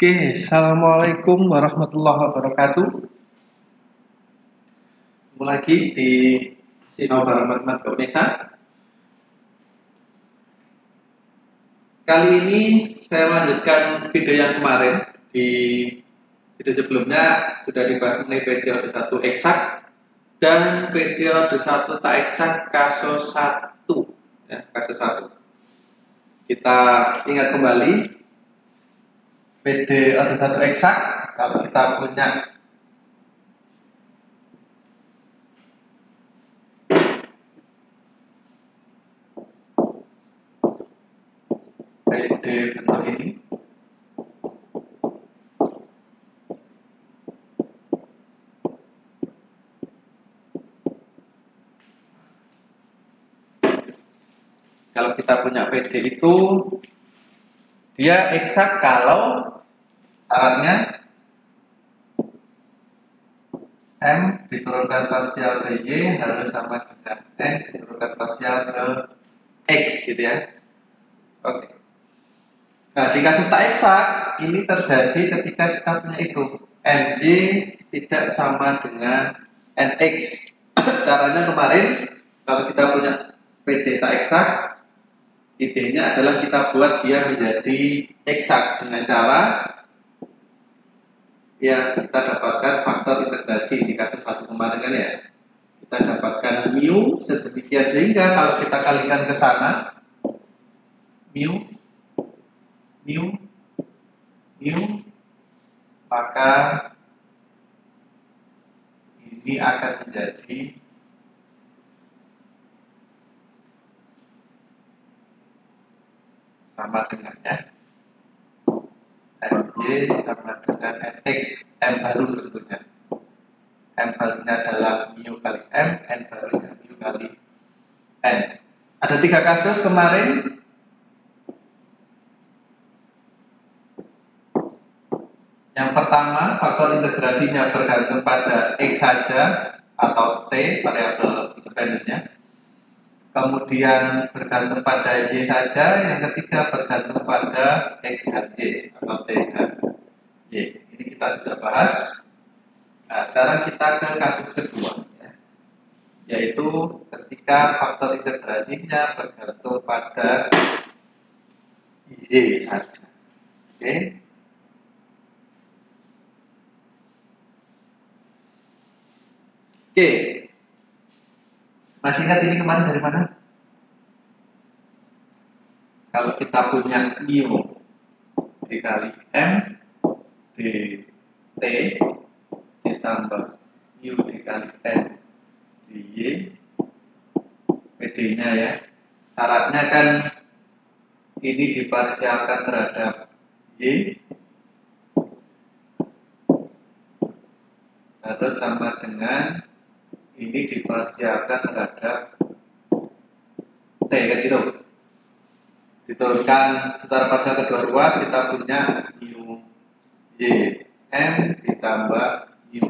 Oke, Assalamualaikum warahmatullahi wabarakatuh. Ketemu lagi di Sinopar Matematika Unesa. Kali ini saya lanjutkan video yang kemarin. Di video sebelumnya sudah dibahas mengenai periode 1 eksak dan periode 1 tak eksak kasus 1. Ya, kasus 1. Kita ingat kembali periode 1 eksak kalau kita punya PD bentuk ini. Kalau kita punya PD itu dia eksak kalau syaratnya M diturunkan parsial ke Y harus sama dengan N diturunkan parsial ke X gitu ya. Oke. Nah, di kasus tak eksak ini terjadi ketika kita punya itu NY tidak sama dengan NX. Caranya kemarin kalau kita punya PD tak eksak, idenya adalah kita buat dia menjadi eksak dengan cara ya kita dapatkan faktor integrasi di kasus 1 kemarin kan ya. Kita dapatkan mu sedemikian sehingga kalau kita kalikan ke sana mu maka ini akan menjadi sama dengannya MY sama dengan NX, M baru tentunya. M barunya adalah mu kali M, N barunya mu kali N. Ada 3 kasus kemarin. Yang pertama, faktor integrasinya bergantung pada X saja atau T, variabel independennya. Kemudian bergantung pada Y saja. Yang ketiga bergantung pada X dan Y atau T dan Y. Ini kita sudah bahas. Nah, sekarang kita ke kasus kedua, ya. Yaitu ketika faktor integrasinya bergantung pada Y saja. Oke. Oke, masih ingat ini kemarin dari mana? Kalau kita punya mu dikali M T ditambah mu dikali N di Y, PD-nya ya. Syaratnya kan ini diparsialkan terhadap Y harus sama dengan ini diparsialkan terhadap T kan gitu. Diturunkan secara parsial kedua ruas kita punya mu Y M ditambah mu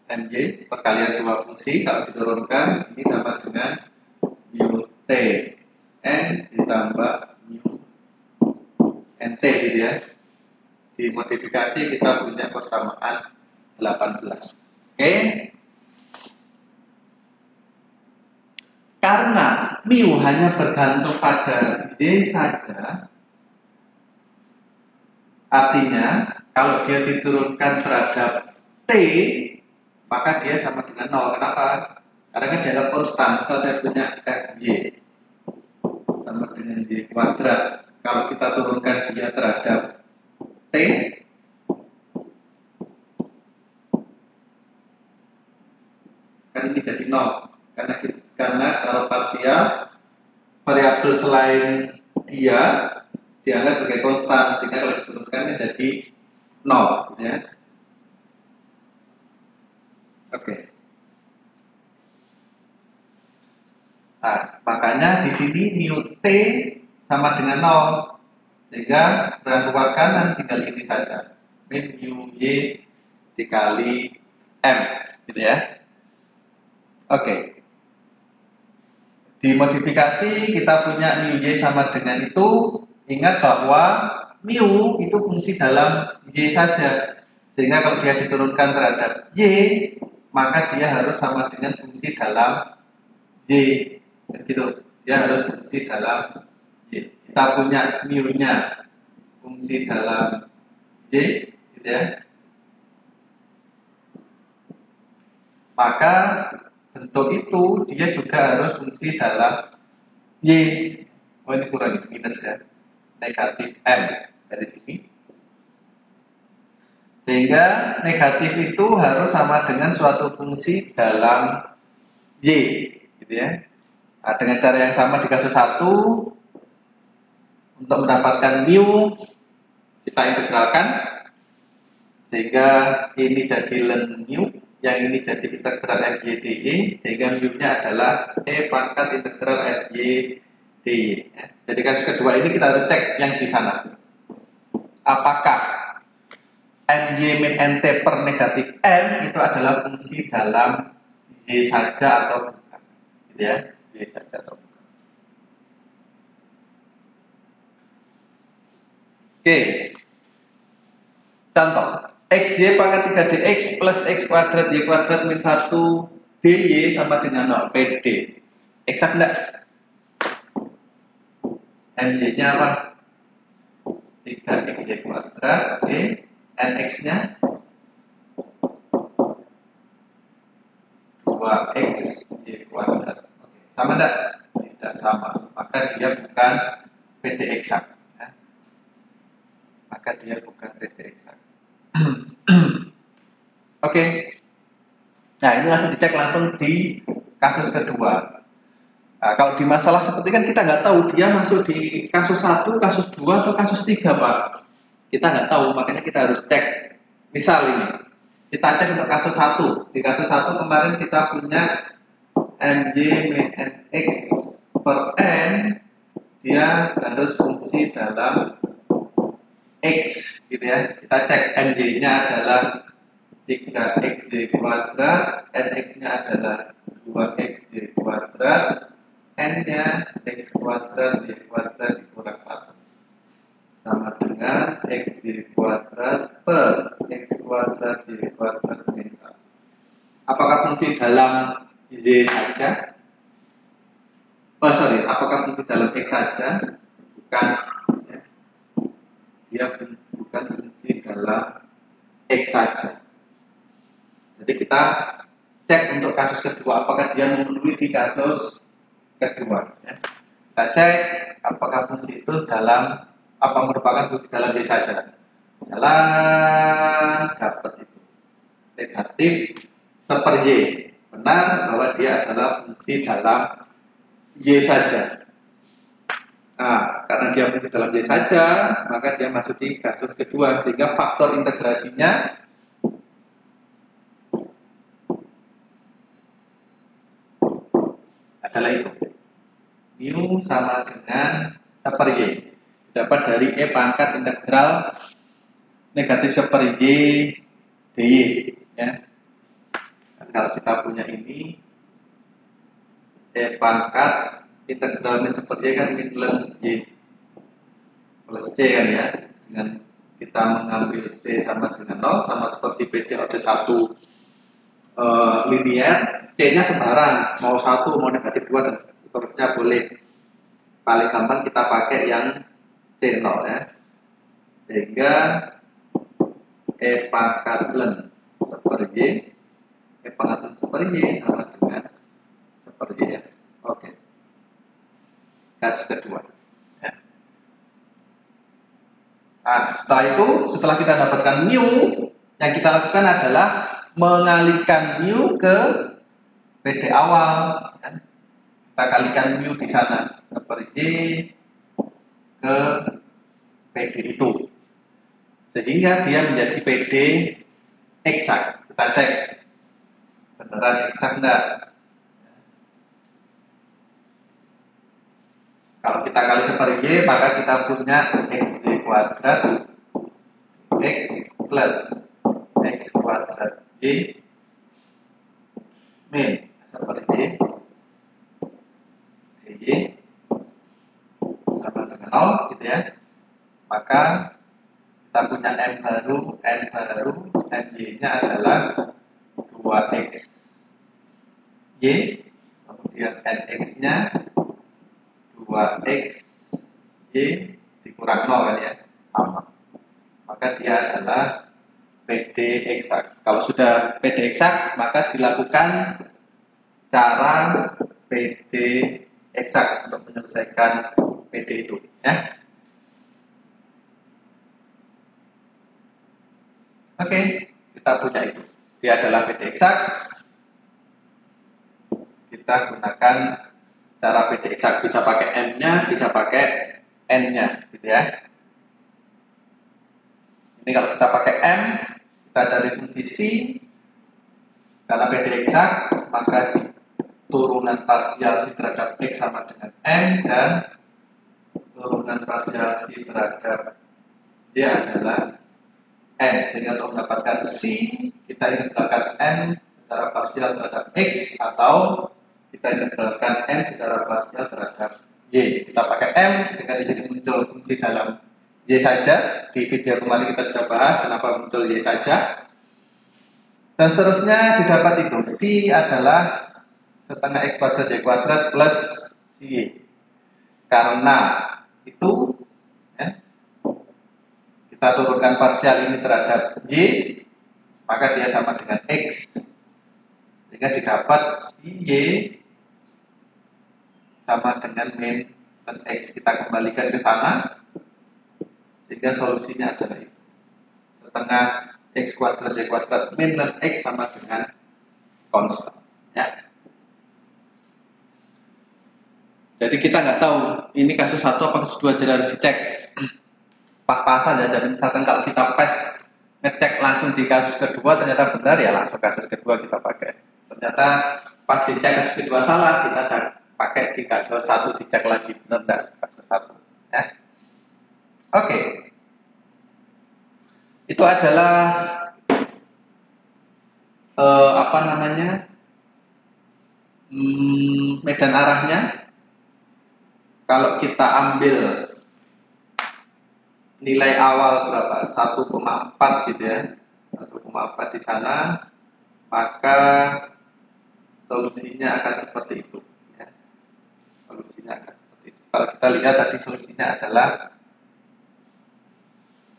MY perkalian dua fungsi. Kalau diturunkan ini sama dengan mu T N ditambah mu NT gitu ya. Dimodifikasi kita punya persamaan 18. Oke. Karena mu hanya bergantung pada Y saja, artinya kalau dia diturunkan terhadap T, maka dia sama dengan 0. Kenapa? Karena kan dianggap konstan. Misal saya punya FY sama dengan Y kuadrat. Kalau kita turunkan dia terhadap T, kan ini jadi 0. Karena kalau parsial variabel selain dia dianggap sebagai konstan, sehingga kalau diturunkan jadi 0 ya. Oke. Nah, makanya di sini mu T sama dengan 0. Sehingga berat ruas kanan tinggal ini saja. Min mu Y dikali M gitu ya. Oke. Dimodifikasi kita punya mu Y sama dengan itu. Ingat bahwa mu itu fungsi dalam Y saja. Sehingga kalau dia diturunkan terhadap Y, maka dia harus sama dengan fungsi dalam Y. Gitu. Dia harus fungsi dalam Y. Kita punya mu-nya fungsi dalam Y, gitu ya. Maka bentuk itu dia juga harus fungsi dalam Y. Oh ini kurang minus ya, negatif M dari sini. Sehingga negatif itu harus sama dengan suatu fungsi dalam Y, gitu ya. Nah, dengan cara yang sama di kasus 1, untuk mendapatkan mu kita integralkan sehingga ini jadi ln mu, yang ini jadi integral FY DY, sehingga mu-nya adalah E pangkat integral FY DY. Jadi kasus kedua ini kita harus cek yang di sana. Apakah MY min NT per negatif N itu adalah fungsi dalam Y saja atau bukan, gitu ya, Y saja atau bukan. Oke, contoh XY pangkat 3DX plus X kuadrat Y kuadrat min 1 DY sama dengan 0 PD. Eksak enggak? MY nya apa? 3XY kuadrat, oke. NX nya 2XY kuadrat. Oke. Sama enggak? Tidak sama. Maka dia bukan PD eksak. Ya. Maka dia bukan PD eksak. Oke. Nah, ini langsung dicek langsung di kasus kedua. Nah, kalau di masalah seperti kan kita nggak tahu dia masuk di kasus 1, kasus 2, atau kasus 3, Pak. Kita nggak tahu, makanya kita harus cek. Misal ini, kita cek untuk kasus 1. Di kasus 1 kemarin kita punya MY min NX per N, dia harus fungsi dalam X, gitu ya. Kita cek MY nya adalah 3XY kuadrat, NX-nya adalah 2XY kuadrat, N-nya X kuadrat Y kuadrat dikurang 1 sama dengan XY kuadrat per X kuadrat Y kuadrat min 1. Apakah fungsi dalam Y saja? Oh sorry, apakah fungsi dalam X saja? Bukan ya. Dia bukan fungsi dalam X saja. Jadi kita cek untuk kasus kedua, apakah dia memenuhi di kasus kedua. Ya. Kita cek apakah fungsi itu dalam, apa merupakan fungsi dalam Y saja. Dalam dapat itu negatif seper Y. Benar bahwa dia adalah fungsi dalam Y saja. Nah, karena dia fungsi dalam Y saja, maka dia masuk di kasus kedua, sehingga faktor integrasinya adalah itu. Mu sama dengan seper Y. Dapat dari E pangkat integral negatif seper Y DY. Ya. Dan kalau kita punya ini E pangkat integral min seper Y kan min ln Y plus C kan ya. Dengan kita mengambil C sama dengan 0, sama seperti PD order 1 linear. C-nya sembarang, mau 1, mau negatif 2, dan seterusnya boleh. Paling gampang kita pakai yang C0 ya. Sehingga E pangkat ln seper Y, E pangkat ln seper Y sama dengan seper Y ya. Oke. Kasus kedua ya. Nah, setelah itu, setelah kita dapatkan mu, yang kita lakukan adalah mengalihkan mu ke PD awal, ya. Kita kalikan mu di sana seperti ke PD itu, sehingga dia menjadi PD eksak. Kita cek beneran eksak enggak. Kalau kita kali seperti Y, maka kita punya XY kuadrat X plus X kuadrat Y min seperti Y sama dengan 0 gitu ya. Maka kita punya n baru, ny-nya adalah 2x y, kemudian nx-nya 2x y dikurang 0 kan ya, sama. Maka dia adalah PD eksak. Kalau sudah PD eksak, maka dilakukan cara PD eksak untuk menyelesaikan PD itu ya. Oke, kita punya itu. Dia adalah PD eksak. Kita gunakan cara PD eksak, bisa pakai M-nya, bisa pakai N-nya gitu ya. Ini kalau kita pakai M, kita cari fungsi C. Karena PD eksak, maka turunan parsial C terhadap X sama dengan M, dan turunan parsial C terhadap Y adalah N. Sehingga untuk mendapatkan C, kita integralkan N secara parsial terhadap X, atau kita integralkan N secara parsial terhadap Y. Kita pakai M, sehingga di sini muncul fungsi dalam Y saja. Di video kemarin kita sudah bahas kenapa muncul Y saja. Dan seterusnya didapat itu. C adalah setengah X kuadrat Y kuadrat plus Y. Karena itu ya, kita turunkan parsial ini terhadap Y, maka dia sama dengan X. Sehingga didapat Y sama dengan min dan X. Kita kembalikan ke sana, sehingga solusinya adalah itu. Setengah X kuadrat Y kuadrat min dan X sama dengan konstan ya. Jadi kita nggak tahu ini kasus 1 apa kasus 2, jadi harus dicek pas-pasan ya. Jadi misalkan kalau kita ngecek langsung di kasus kedua ternyata benar, ya langsung kasus kedua kita pakai. Ternyata pas dicek kasus kedua salah, kita pakai di kasus 1, dicek lagi benar enggak kasus 1 ya. Oke. Itu adalah medan arahnya. Kalau kita ambil nilai awal berapa? 1,4 gitu ya. 1,4 di sana, maka solusinya akan seperti itu ya. Solusinya akan seperti itu. Kalau kita lihat tadi solusinya adalah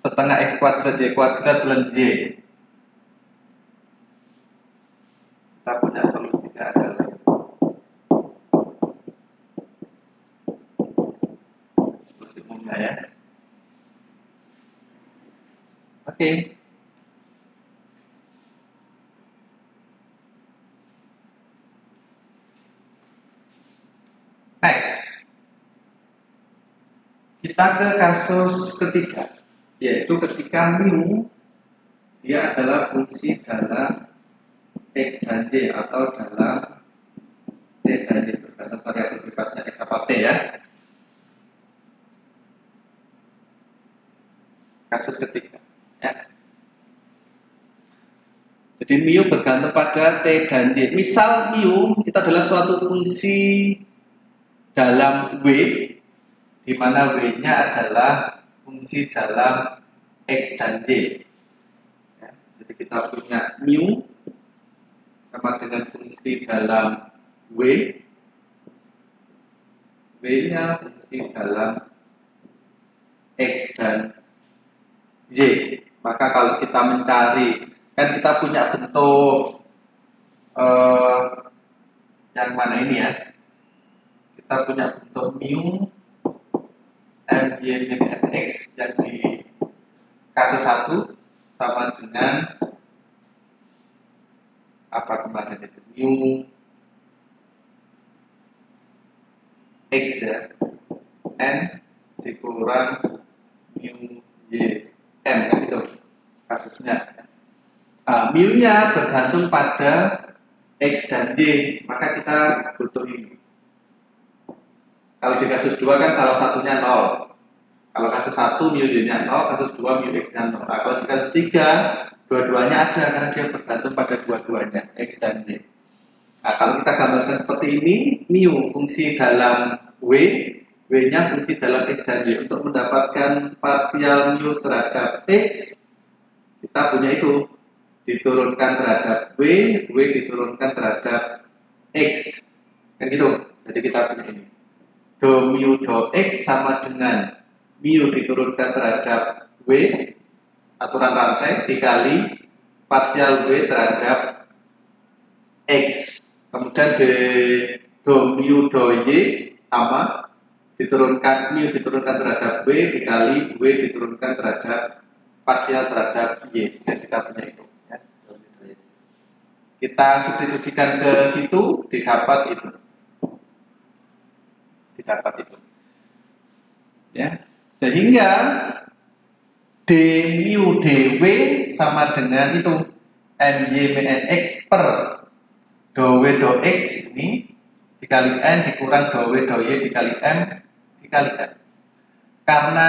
setengah X kuadrat Y kuadrat plus Y. Kita punya solusinya adalah solusi umumnya ya. Oke. Next. Kita ke kasus ketiga, yaitu ketika mu dia adalah fungsi dalam X dan Y atau dalam T dan Y, tergantung variabel bebasnya X apa T ya. Kasus ketiga ya. Jadi mu bergantung pada T dan Y. Misal mu itu adalah suatu fungsi dalam W, di mana W-nya adalah fungsi dalam X dan Y ya. Jadi kita punya mu sama dengan fungsi dalam W, W-nya fungsi dalam X dan Y. Maka kalau kita mencari, kan kita punya bentuk yang mana ini ya, kita punya bentuk mu MY min X yang di kasus 1 sama dengan apa kemarin itu, mu X ya, N dikurang mu Y M kan itu kasusnya. Mu-nya bergantung pada X dan Y, maka kita butuh ini. Kalau di kasus 2 kan salah satunya 0. Kalau kasus 1 mu Y-nya 0, kasus 2 mu X-nya 0. Nah, kalau di kasus 3 dua-duanya ada karena dia bergantung pada dua-duanya X dan Y. Nah, kalau kita gambarkan seperti ini, mu fungsi dalam W W-nya fungsi dalam X dan Y. Untuk mendapatkan parsial mu terhadap X, kita punya itu. Diturunkan terhadap W diturunkan terhadap X. Kan gitu. Jadi kita punya ini. Do mu do X sama dengan mu diturunkan terhadap W, aturan rantai, dikali parsial W terhadap X. Kemudian do mu do Y sama diturunkan mu diturunkan terhadap W dikali W diturunkan terhadap parsial terhadap Y. Jadi kita punya itu ya. Kita substitusikan ke situ, didapat itu ya. Sehingga d mu dw sama dengan itu ny min x per do w do x ini dikali n dikurang do w do y dikali m dikali n. Karena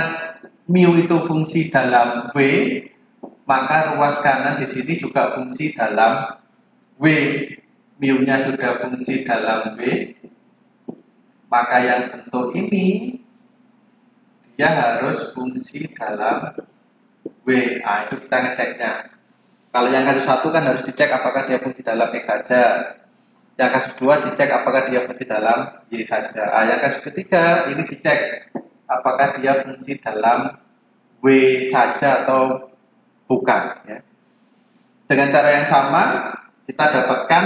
mu itu fungsi dalam W, maka ruas kanan di sini juga fungsi dalam W. Mu-nya sudah fungsi dalam W, maka yang bentuk ini dia harus fungsi dalam W. Nah, itu kita ngeceknya. Kalau yang kasus 1 kan harus dicek apakah dia fungsi dalam X saja. Yang kasus 2 dicek apakah dia fungsi dalam Y saja. Nah, yang kasus ketiga ini dicek apakah dia fungsi dalam W saja atau bukan ya. Dengan cara yang sama kita dapatkan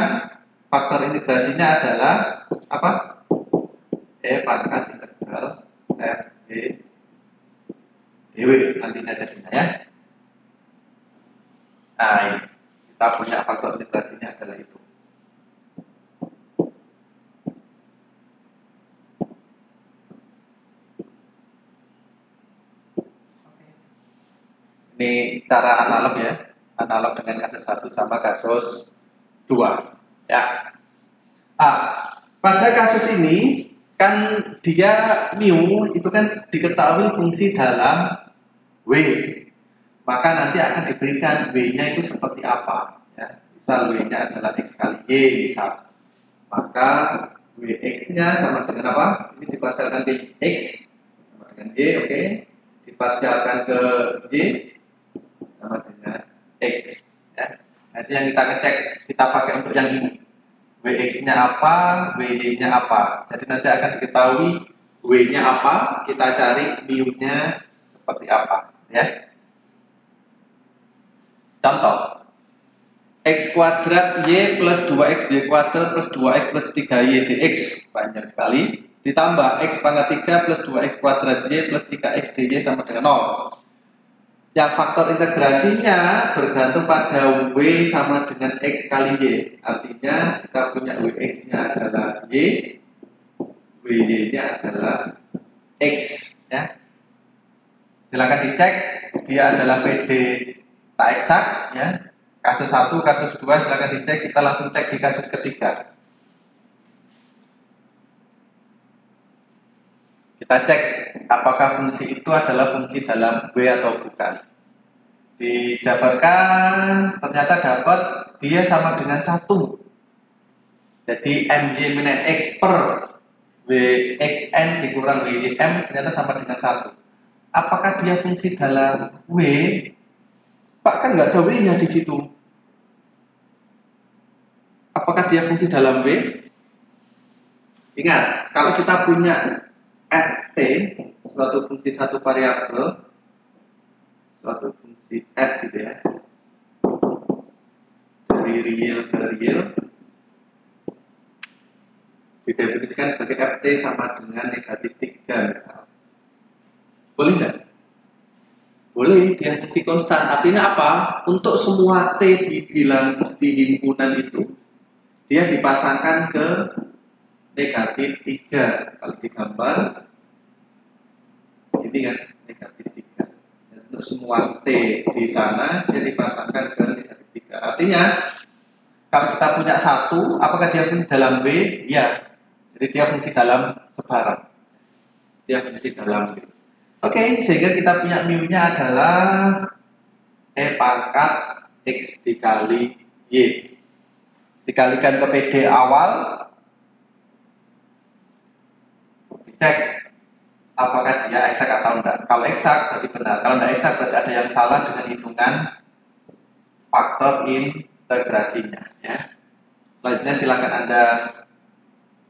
faktor integrasinya adalah apa? Pangkat integral F D dw nantinya jadinya ya. Nah, ini kita punya faktor integrasinya adalah itu. Ini cara analog ya, analog dengan kasus 1 sama kasus 2 ya. Pada kasus ini kan dia mu itu kan diketahui fungsi dalam W, maka nanti akan diberikan W-nya itu seperti apa ya. Misal W-nya adalah X kali Y misal, maka Wx-nya sama dengan apa? Ini diparsialkan ke X sama dengan Y, oke. Diparsialkan ke Y sama dengan X ya. Nanti yang kita ngecek, kita pakai untuk yang ini Wx-nya apa, Wy-nya apa. Jadi nanti akan diketahui W-nya apa, kita cari mu-nya seperti apa ya. Contoh X kuadrat Y plus 2X Y kuadrat plus 2X plus 3Y dx banyak sekali, ditambah X pangkat 3 plus 2X kuadrat Y plus 3X dy sama dengan 0. Yang faktor integrasinya bergantung pada W sama dengan X kali Y. Artinya kita punya Wx-nya adalah Y, Wy-nya adalah X ya. Silakan dicek dia adalah PD tak eksak ya. Kasus 1, kasus 2 silakan dicek, kita langsung cek di kasus ketiga. Kita cek apakah fungsi itu adalah fungsi dalam W atau bukan. Dijabarkan ternyata dapat dia sama dengan 1. Jadi my min x per Wxn dikurang Wym ternyata sama dengan 1. Apakah dia fungsi dalam W? Pak, kan nggak ada W-nya di situ. Apakah dia fungsi dalam W? Ingat, kalau kita punya ft, suatu fungsi satu variabel, suatu fungsi f gitu ya, dari real ke real, didefinisikan sebagai ft sama dengan negatif 3 misal. Boleh nggak? Boleh, dia fungsi konstan. Artinya apa? Untuk semua T dibilang di himpunan itu, dia dipasangkan ke negatif 3. Kalau digambar, ini kan negatif 3. Untuk semua T di sana, dia dipasangkan ke negatif 3. Artinya, kalau kita punya 1, apakah dia fungsi dalam W? Ya. Jadi dia fungsi dalam sebarang. Dia fungsi dalam W. Oke, sehingga kita punya mu-nya adalah pangkat X dikali Y. Dikalikan ke PD awal, dicek apakah dia eksak atau enggak. Kalau eksak berarti benar, kalau enggak eksak berarti ada yang salah dengan hitungan faktor integrasinya. Ya. Selanjutnya silakan Anda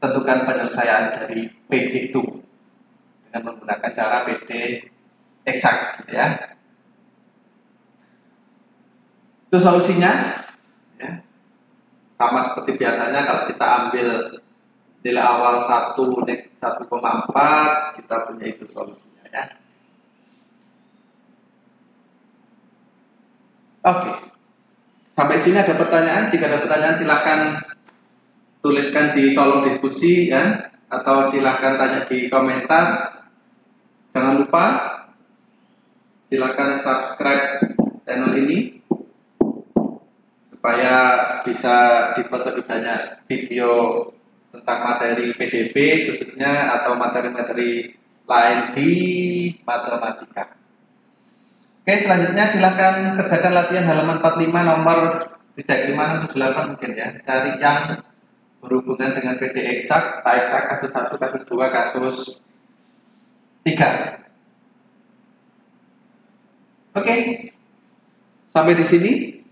tentukan penyelesaian dari PD itu dengan menggunakan cara PD eksak, gitu ya. Itu solusinya. Ya. Sama seperti biasanya kalau kita ambil nilai awal 1,4, kita punya itu solusinya, ya. Oke. Sampai sini ada pertanyaan? Jika ada pertanyaan silakan tuliskan di kolom diskusi, ya, atau silakan tanya di komentar. Jangan lupa silakan subscribe channel ini supaya bisa ditonton banyak video tentang materi PDB khususnya atau materi-materi lain di matematika. Oke, selanjutnya silakan kerjakan latihan halaman 45 nomor 3568 mungkin, ya. Cari yang berhubungan dengan PD eksak, tak eksak, kasus 1, kasus 2, kasus 3. Oke. Sampai di sini.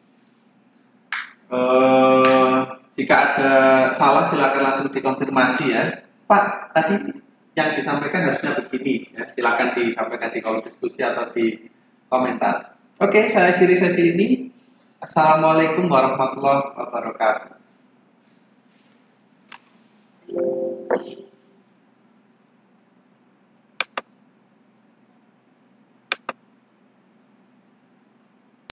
Jika ada salah silakan langsung dikonfirmasi, ya. Pak, tadi yang disampaikan harusnya begini, ya. Silakan disampaikan di kolom diskusi atau di komentar. Oke, saya akhiri sesi ini. Assalamualaikum warahmatullahi wabarakatuh.